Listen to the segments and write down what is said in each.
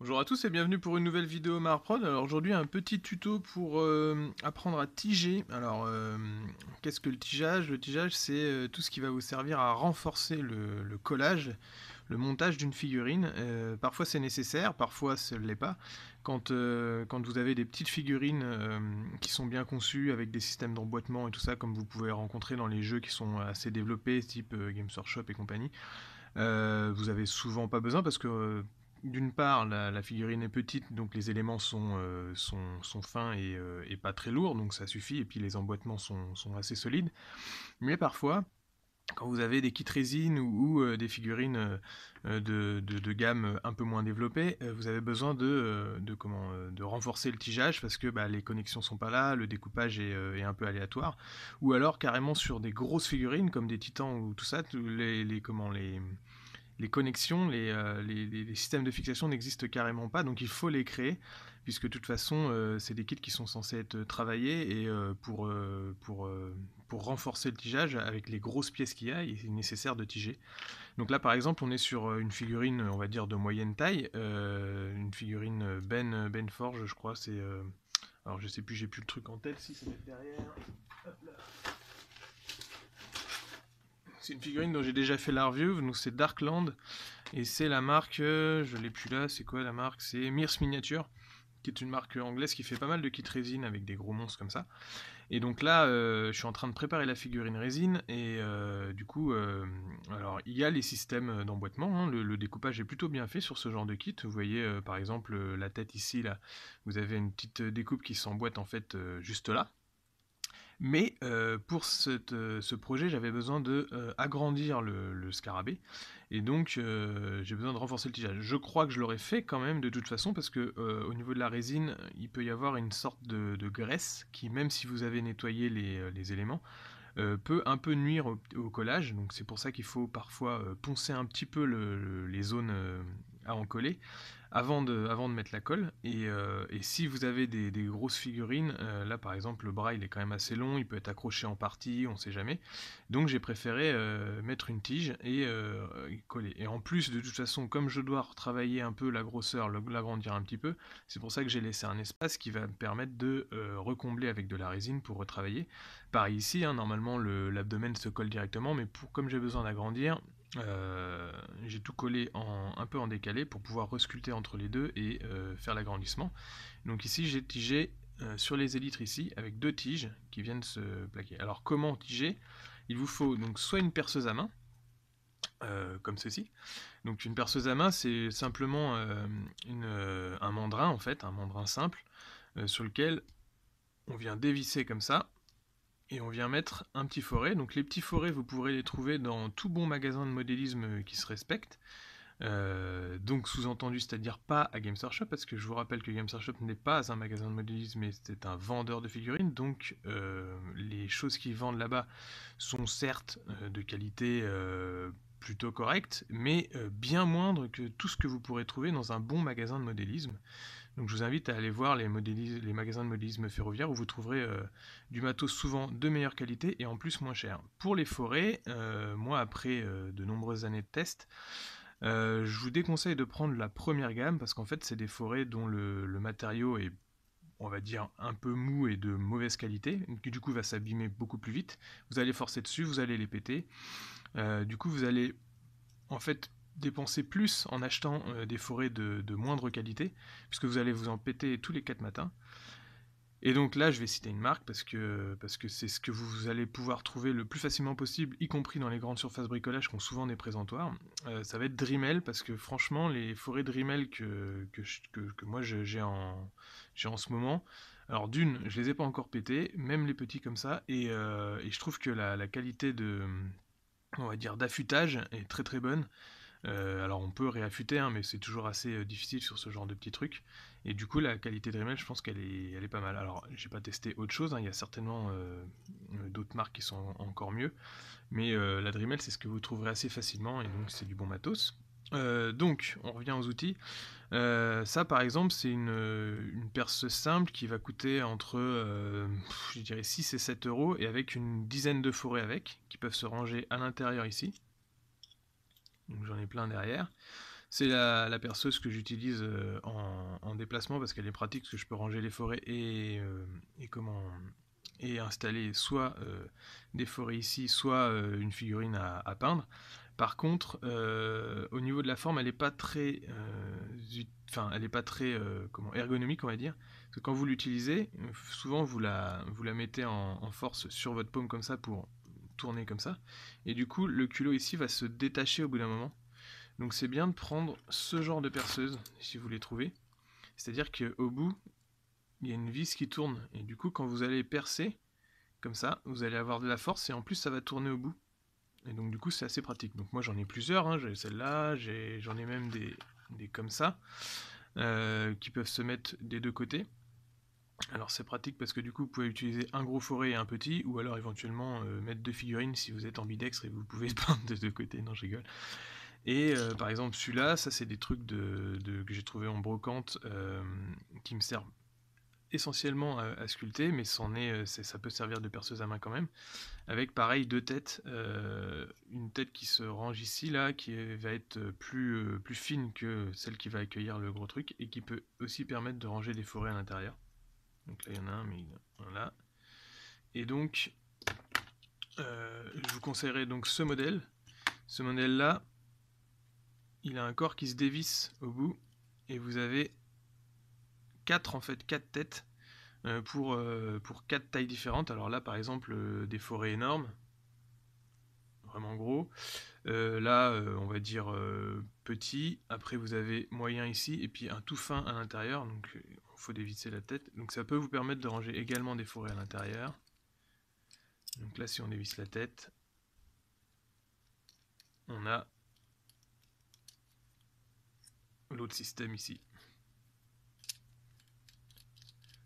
Bonjour à tous et bienvenue pour une nouvelle vidéo Marprod. Alors aujourd'hui un petit tuto pour apprendre à tiger. Alors qu'est-ce que le tigeage? Le tigeage c'est tout ce qui va vous servir à renforcer le collage, le montage d'une figurine. Parfois c'est nécessaire, parfois ce ne l'est pas. Quand vous avez des petites figurines qui sont bien conçues avec des systèmes d'emboîtement et tout ça, comme vous pouvez rencontrer dans les jeux qui sont assez développés, type Games Workshop et compagnie, vous avez souvent pas besoin parce que d'une part la figurine est petite, donc les éléments sont fins et pas très lourds, donc ça suffit, et puis les emboîtements sont assez solides. Mais parfois, quand vous avez des kits résine ou des figurines de gamme un peu moins développée, vous avez besoin de renforcer le tigeage parce que les connexions sont pas là, le découpage est un peu aléatoire, ou alors carrément sur des grosses figurines comme des titans ou tout ça, les connexions, les systèmes de fixation n'existent carrément pas, donc il faut les créer, puisque de toute façon, c'est des kits qui sont censés être travaillés, et pour renforcer le tigeage, avec les grosses pièces qu'il y a, il est nécessaire de tiger. Donc là, par exemple, on est sur une figurine, on va dire, de moyenne taille, une figurine Ben Forge, je crois, c'est... alors je sais plus, j'ai plus le truc en tête, si ça va être derrière... Hop là. C'est une figurine dont j'ai déjà fait la review, donc c'est Darkland, et c'est la marque, je l'ai plus là, c'est quoi la marque? C'est Mears Miniature, qui est une marque anglaise qui fait pas mal de kits résine avec des gros monstres comme ça. Et donc là, je suis en train de préparer la figurine résine, et du coup, alors il y a les systèmes d'emboîtement, hein, le découpage est plutôt bien fait sur ce genre de kit. Vous voyez par exemple la tête ici, là, vous avez une petite découpe qui s'emboîte en fait juste là. Mais pour ce projet, j'avais besoin de agrandir le scarabée, et donc j'ai besoin de renforcer le tigeage. Je crois que je l'aurais fait quand même de toute façon, parce que au niveau de la résine, il peut y avoir une sorte de graisse qui, même si vous avez nettoyé les éléments, peut un peu nuire au collage. Donc c'est pour ça qu'il faut parfois poncer un petit peu les zones à en coller avant de mettre la colle. Et si vous avez des grosses figurines, là par exemple le bras il est quand même assez long, il peut être accroché en partie, on sait jamais. Donc j'ai préféré mettre une tige et coller. Et en plus, de toute façon, comme je dois retravailler un peu la grosseur, l'agrandir un petit peu, c'est pour ça que j'ai laissé un espace qui va me permettre de recombler avec de la résine pour retravailler. Pareil ici, hein, normalement l'abdomen se colle directement, mais comme j'ai besoin d'agrandir, j'ai tout collé un peu en décalé pour pouvoir resculpter entre les deux et faire l'agrandissement. Donc ici j'ai tigé sur les élytres ici avec deux tiges qui viennent se plaquer. Alors comment tiger? Il vous faut donc soit une perceuse à main, comme ceci. Donc une perceuse à main, c'est simplement un mandrin en fait, un mandrin simple, sur lequel on vient dévisser comme ça, et on vient mettre un petit foret. Donc les petits forets, vous pourrez les trouver dans tout bon magasin de modélisme qui se respecte. Donc sous-entendu, c'est-à-dire pas à Games Workshop, parce que je vous rappelle que Games Workshop n'est pas un magasin de modélisme, mais c'est un vendeur de figurines. Donc les choses qu'ils vendent là-bas sont certes de qualité plutôt correcte, mais bien moindre que tout ce que vous pourrez trouver dans un bon magasin de modélisme. Donc je vous invite à aller voir les magasins de modélisme ferroviaire, où vous trouverez du matos souvent de meilleure qualité et en plus moins cher. Pour les forêts, moi après de nombreuses années de test, je vous déconseille de prendre la première gamme, parce qu'en fait c'est des forêts dont le matériau est, on va dire, un peu mou et de mauvaise qualité, qui du coup va s'abîmer beaucoup plus vite. Vous allez forcer dessus, vous allez les péter. Du coup vous allez en fait dépenser plus en achetant des forêts de moindre qualité, puisque vous allez vous en péter tous les 4 matins. Et donc là, je vais citer une marque parce que c'est ce que vous allez pouvoir trouver le plus facilement possible, y compris dans les grandes surfaces bricolage qui ont souvent des présentoirs. Ça va être Dremel, parce que franchement, les forêts Dremel que moi j'ai en ce moment, alors d'une, je les ai pas encore pétées, même les petits comme ça, et je trouve que la qualité on va dire, d'affûtage est très très bonne. Alors on peut réaffûter, hein, mais c'est toujours assez difficile sur ce genre de petits trucs. Et du coup, la qualité de Dremel, je pense elle est pas mal. Alors, j'ai pas testé autre chose, hein, il y a certainement d'autres marques qui sont encore mieux. Mais la Dremel, c'est ce que vous trouverez assez facilement, et donc c'est du bon matos. Donc, on revient aux outils. Ça, par exemple, c'est une perce simple qui va coûter entre, je dirais, 6 et 7 euros, et avec une dizaine de forêts avec, qui peuvent se ranger à l'intérieur ici. Donc j'en ai plein derrière. C'est la perceuse que j'utilise en déplacement parce qu'elle est pratique, parce que je peux ranger les forêts et installer soit des forêts ici, soit une figurine à peindre. Par contre, au niveau de la forme, elle n'est pas très, elle est pas très ergonomique, on va dire. Parce que quand vous l'utilisez, souvent vous la mettez en force sur votre paume comme ça pour tourner comme ça. Et du coup, le culot ici va se détacher au bout d'un moment. Donc c'est bien de prendre ce genre de perceuse, si vous les trouvez. C'est-à-dire qu'au bout, il y a une vis qui tourne. Et du coup, quand vous allez percer, comme ça, vous allez avoir de la force et en plus ça va tourner au bout. Et donc du coup, c'est assez pratique. Donc moi j'en ai plusieurs, hein. J'ai celle-là, j'en ai même des comme ça, qui peuvent se mettre des deux côtés. Alors c'est pratique parce que du coup vous pouvez utiliser un gros forêt et un petit, ou alors éventuellement mettre deux figurines si vous êtes ambidextre et vous pouvez se prendre de deux côtés, non je rigole. Et par exemple celui-là, ça c'est des trucs que j'ai trouvé en brocante qui me servent essentiellement à sculpter, mais ça peut servir de perceuse à main quand même. Avec pareil deux têtes, une tête qui se range ici là, qui va être plus fine que celle qui va accueillir le gros truc, et qui peut aussi permettre de ranger des forêts à l'intérieur. Donc là il y en a un, mais voilà. Et donc je vous conseillerais donc ce modèle. Ce modèle là, il a un corps qui se dévisse au bout, et vous avez quatre têtes pour 4 tailles différentes. Alors là par exemple des forêts énormes, vraiment gros. Là on va dire petit. Après vous avez moyen ici et puis un tout fin à l'intérieur, donc il faut dévisser la tête. Donc ça peut vous permettre de ranger également des forêts à l'intérieur. Donc là si on dévisse la tête, on a l'autre système ici.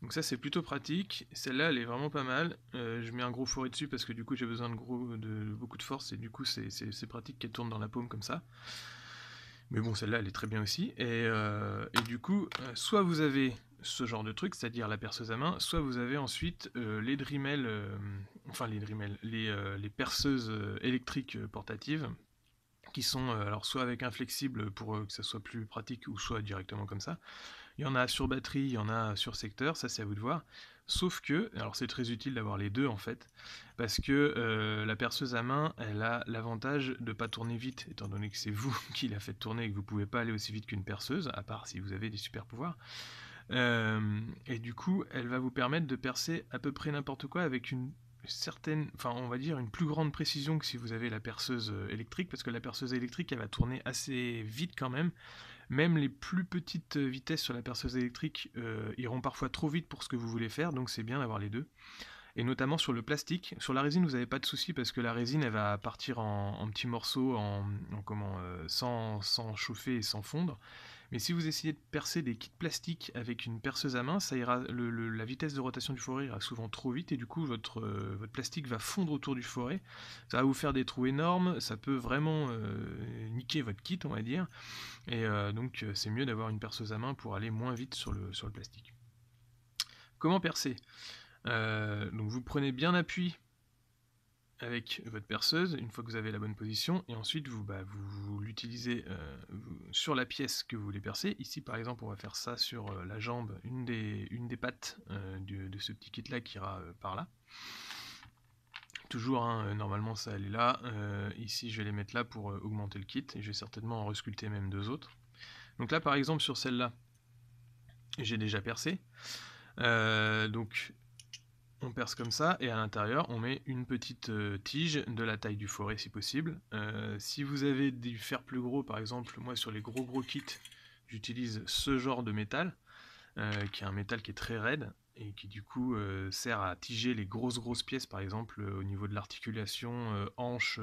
Donc ça c'est plutôt pratique. Celle-là elle est vraiment pas mal. Je mets un gros forêt dessus parce que du coup j'ai besoin de beaucoup de force, et du coup c'est pratique qu'elle tourne dans la paume comme ça. Mais bon, celle-là elle est très bien aussi. Et du coup, soit vous avez ce genre de truc, c'est-à-dire la perceuse à main, soit vous avez ensuite les Dremel, les perceuses électriques portatives, qui sont alors soit avec un flexible pour que ça soit plus pratique, ou soit directement comme ça. Il y en a sur batterie, il y en a sur secteur, ça c'est à vous de voir. Sauf que, alors c'est très utile d'avoir les deux en fait, parce que la perceuse à main, elle a l'avantage de ne pas tourner vite, étant donné que c'est vous qui la faites tourner et que vous ne pouvez pas aller aussi vite qu'une perceuse, à part si vous avez des super pouvoirs. Et du coup, elle va vous permettre de percer à peu près n'importe quoi avec une certaine, enfin on va dire une plus grande précision que si vous avez la perceuse électrique, parce que la perceuse électrique elle va tourner assez vite quand même. Même les plus petites vitesses sur la perceuse électrique iront parfois trop vite pour ce que vous voulez faire, donc c'est bien d'avoir les deux. Et notamment sur le plastique. Sur la résine, vous n'avez pas de souci parce que la résine, elle va partir en petits morceaux, sans chauffer et sans fondre. Mais si vous essayez de percer des kits plastiques avec une perceuse à main, ça ira, la vitesse de rotation du forêt ira souvent trop vite, et du coup votre plastique va fondre autour du forêt. Ça va vous faire des trous énormes, ça peut vraiment niquer votre kit, on va dire. Et donc c'est mieux d'avoir une perceuse à main pour aller moins vite sur le plastique. Comment percer? Donc vous prenez bien appui avec votre perceuse une fois que vous avez la bonne position, et ensuite vous l'utilisez sur la pièce que vous voulez percer. Ici par exemple on va faire ça sur la jambe, une des pattes de ce petit kit là qui ira par là. Toujours, hein, normalement ça elle est là. Ici je vais les mettre là pour augmenter le kit, et je vais certainement en resculpter même deux autres. Donc là par exemple sur celle-là, j'ai déjà percé. Donc on perce comme ça, et à l'intérieur on met une petite tige de la taille du forêt si possible. Si vous avez du fer plus gros, par exemple, moi sur les gros kits j'utilise ce genre de métal, qui est un métal qui est très raide et qui du coup sert à tiger les grosses pièces, par exemple au niveau de l'articulation hanche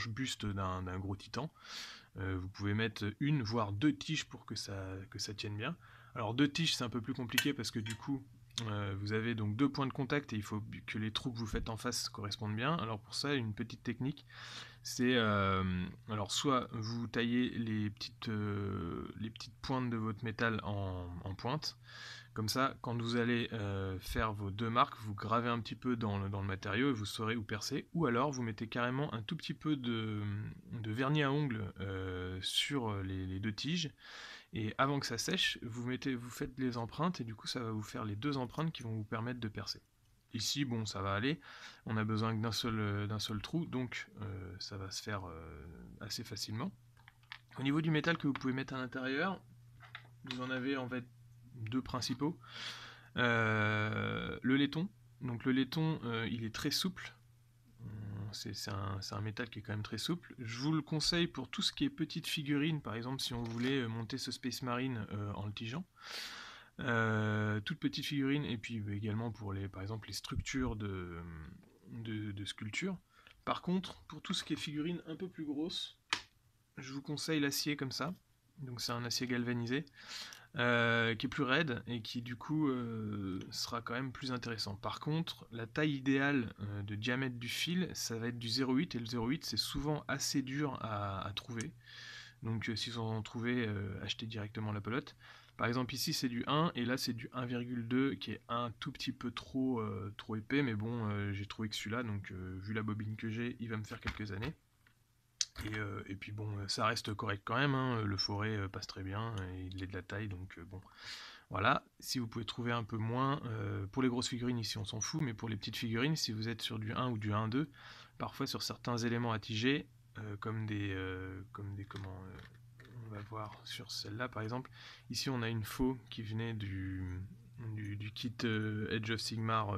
buste d'un gros titan. Vous pouvez mettre une voire deux tiges pour que ça tienne bien. Alors deux tiges c'est un peu plus compliqué parce que du coup vous avez donc deux points de contact et il faut que les trous que vous faites en face correspondent bien. Alors pour ça, une petite technique, c'est alors soit vous taillez les petites pointes de votre métal en pointe, Comme ça, quand vous allez faire vos deux marques, vous gravez un petit peu dans le matériau et vous saurez où percer. Ou alors, vous mettez carrément un tout petit peu de vernis à ongles sur les deux tiges. Et avant que ça sèche, vous faites les empreintes et du coup, ça va vous faire les deux empreintes qui vont vous permettre de percer. Ici, bon, ça va aller. On a besoin que d'un seul trou, donc ça va se faire assez facilement. Au niveau du métal que vous pouvez mettre à l'intérieur, vous en avez en fait deux principaux. Le laiton. Donc le laiton, il est très souple. C'est un métal qui est quand même très souple. Je vous le conseille pour tout ce qui est petite figurine, par exemple si on voulait monter ce Space Marine en le tigeant. Toute petite figurine, et puis également pour par exemple les structures de sculpture. Par contre, pour tout ce qui est figurine un peu plus grosse, je vous conseille l'acier comme ça. Donc c'est un acier galvanisé qui est plus raide et qui du coup sera quand même plus intéressant. Par contre, la taille idéale de diamètre du fil, ça va être du 0,8 et le 0,8 c'est souvent assez dur à trouver. Donc si vous en trouvez, achetez directement la pelote. Par exemple ici c'est du 1 et là c'est du 1,2 qui est un tout petit peu trop épais, mais bon j'ai trouvé que celui-là, donc vu la bobine que j'ai, il va me faire quelques années. Et puis bon, ça reste correct quand même, hein. Le forêt passe très bien, et il est de la taille, donc bon. Voilà, si vous pouvez trouver un peu moins, pour les grosses figurines ici on s'en fout, mais pour les petites figurines, si vous êtes sur du 1 ou du 1,2, parfois sur certains éléments à tiger, comme des on va voir sur celle-là par exemple, ici on a une faux qui venait du kit Edge of Sigmar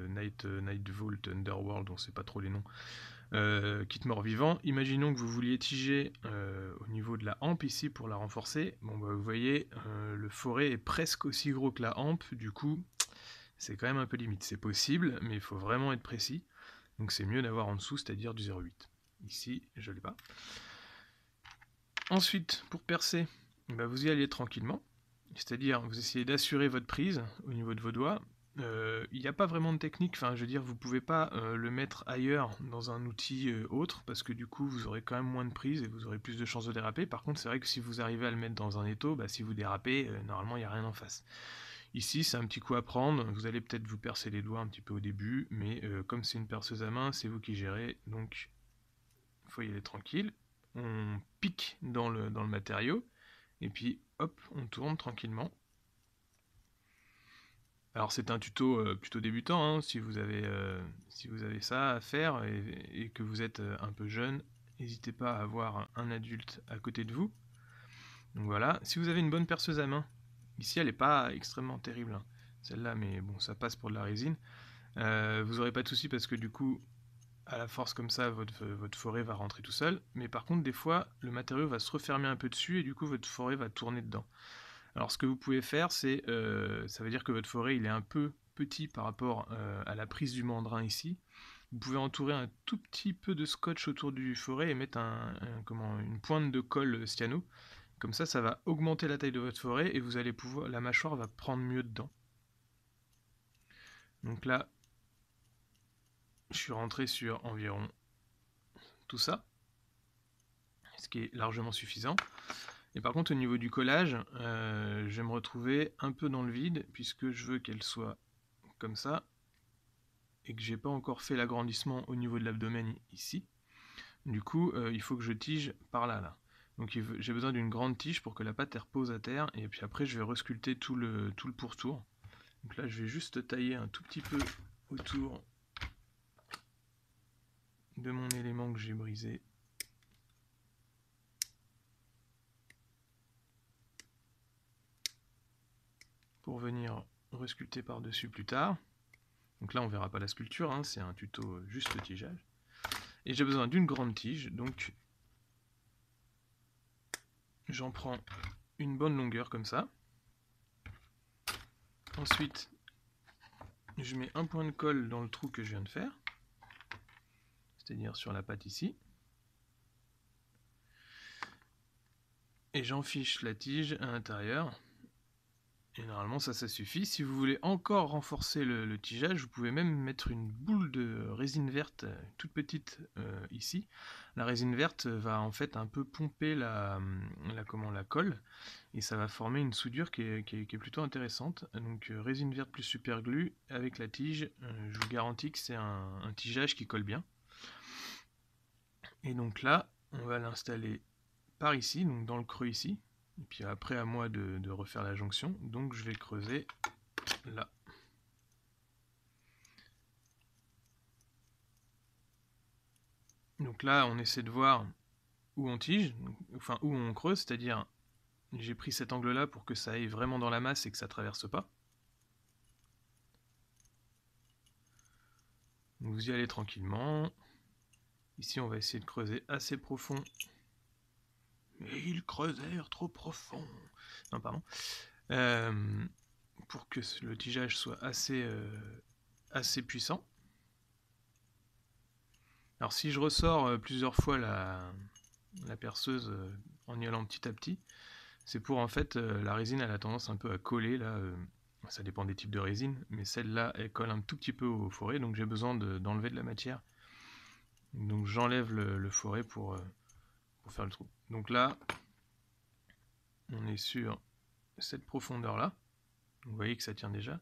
Night Vault Underworld, on sait pas trop les noms, kit mort-vivant. Imaginons que vous vouliez tiger au niveau de la hampe ici pour la renforcer. Bon, bah, vous voyez, le forêt est presque aussi gros que la hampe, du coup, c'est quand même un peu limite. C'est possible, mais il faut vraiment être précis. Donc c'est mieux d'avoir en dessous, c'est-à-dire du 0,8. Ici, je ne l'ai pas. Ensuite, pour percer, bah, vous y allez tranquillement. C'est-à-dire, vous essayez d'assurer votre prise au niveau de vos doigts. Il n'y a pas vraiment de technique, enfin je veux dire, vous pouvez pas le mettre ailleurs dans un outil autre, parce que du coup vous aurez quand même moins de prise et vous aurez plus de chances de déraper. Par contre c'est vrai que si vous arrivez à le mettre dans un étau, bah, si vous dérapez, normalement il n'y a rien en face. Ici c'est un petit coup à prendre, vous allez peut-être vous percer les doigts un petit peu au début, mais comme c'est une perceuse à main, c'est vous qui gérez, donc il faut y aller tranquille. On pique dans le matériau, et puis hop, on tourne tranquillement. Alors c'est un tuto plutôt débutant, hein, si vous avez ça à faire et que vous êtes un peu jeune, n'hésitez pas à avoir un adulte à côté de vous. Donc voilà, si vous avez une bonne perceuse à main, ici elle n'est pas extrêmement terrible, hein, celle-là, mais bon ça passe pour de la résine, vous n'aurez pas de soucis parce que du coup, à la force comme ça, votre forêt va rentrer tout seul, mais par contre des fois, le matériau va se refermer un peu dessus et du coup votre forêt va tourner dedans. Alors ce que vous pouvez faire, c'est, ça veut dire que votre forêt il est un peu petit par rapport à la prise du mandrin ici. Vous pouvez entourer un tout petit peu de scotch autour du forêt et mettre une pointe de colle cyano. Comme ça va augmenter la taille de votre forêt et vous allez pouvoir, la mâchoire va prendre mieux dedans. Donc là, je suis rentré sur environ tout ça, ce qui est largement suffisant. Et par contre au niveau du collage, je vais me retrouver un peu dans le vide puisque je veux qu'elle soit comme ça et que j'ai pas encore fait l'agrandissement au niveau de l'abdomen ici. Du coup il faut que je tige par là. Donc j'ai besoin d'une grande tige pour que la pâte elle repose à terre, et puis après je vais resculpter tout le pourtour. Donc là je vais juste tailler un tout petit peu autour de mon élément que j'ai brisé. Pour venir resculpter par-dessus plus tard. Donc là on verra pas la sculpture, hein, c'est un tuto juste le tigeage. Et j'ai besoin d'une grande tige, donc j'en prends une bonne longueur comme ça. Ensuite, je mets un point de colle dans le trou que je viens de faire, c'est-à-dire sur la pâte ici. Et j'enfiche la tige à l'intérieur. Et normalement ça suffit. Si vous voulez encore renforcer le tigeage, vous pouvez même mettre une boule de résine verte, toute petite, ici. La résine verte va en fait un peu pomper la colle, et ça va former une soudure qui est plutôt intéressante. Donc résine verte plus super glue avec la tige, je vous garantis que c'est un tigeage qui colle bien. Et donc là, on va l'installer par ici, donc dans le creux ici. Et puis après, à moi de refaire la jonction. Donc je vais creuser là. Donc là, on essaie de voir où on tige, enfin où on creuse, c'est-à-dire j'ai pris cet angle-là pour que ça aille vraiment dans la masse et que ça traverse pas. Donc vous y allez tranquillement. Ici, on va essayer de creuser assez profond. Mais ils creusèrent trop profond. Non, pardon. Pour que le tigeage soit assez puissant. Alors si je ressors plusieurs fois la perceuse en y allant petit à petit, c'est pour en fait la résine elle a tendance un peu à coller là, ça dépend des types de résine, mais celle-là elle colle un tout petit peu au forêt, donc j'ai besoin d'enlever de la matière. Donc j'enlève le forêt pour faire le trou. Donc là, on est sur cette profondeur là, vous voyez que ça tient déjà.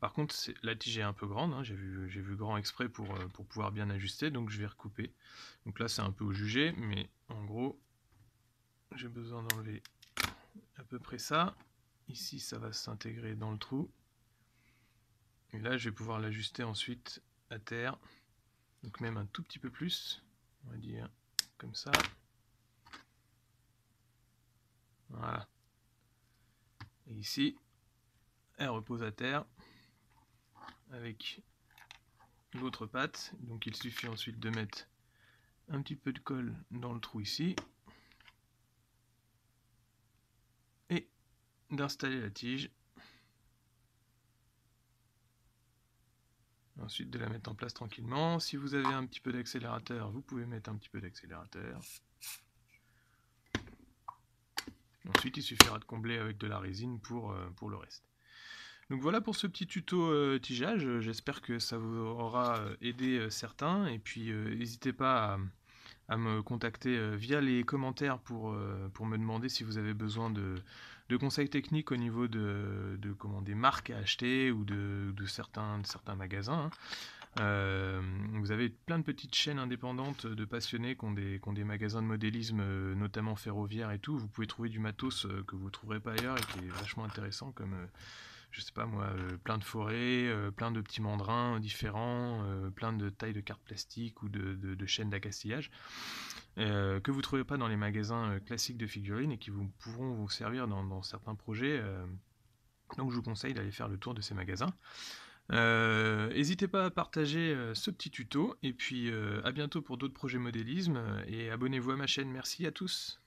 Par contre, la tige est un peu grande, hein, j'ai vu grand exprès pour pouvoir bien ajuster, donc je vais recouper. Donc là, c'est un peu au jugé, mais en gros, j'ai besoin d'enlever à peu près ça. Ici, ça va s'intégrer dans le trou. Et là, je vais pouvoir l'ajuster ensuite à terre. Donc même un tout petit peu plus, on va dire comme ça. Voilà. Et ici, elle repose à terre avec l'autre patte. Donc il suffit ensuite de mettre un petit peu de colle dans le trou ici. Et d'installer la tige. Ensuite de la mettre en place tranquillement. Si vous avez un petit peu d'accélérateur, vous pouvez mettre un petit peu d'accélérateur. Ensuite, il suffira de combler avec de la résine pour le reste. Donc voilà pour ce petit tuto tigeage, j'espère que ça vous aura aidé certains, et puis n'hésitez pas à me contacter via les commentaires pour me demander si vous avez besoin de conseils techniques au niveau des marques à acheter ou de certains magasins. Vous avez plein de petites chaînes indépendantes de passionnés qui ont des magasins de modélisme, notamment ferroviaires et tout. Vous pouvez trouver du matos que vous ne trouverez pas ailleurs et qui est vachement intéressant, comme je sais pas moi, plein de forêts, plein de petits mandrins différents, plein de tailles de cartes plastiques ou de chaînes d'accastillage, que vous ne trouvez pas dans les magasins classiques de figurines et qui pourront vous servir dans certains projets. Donc je vous conseille d'aller faire le tour de ces magasins. N'hésitez pas à partager ce petit tuto, et puis à bientôt pour d'autres projets modélisme, et abonnez-vous à ma chaîne. Merci à tous.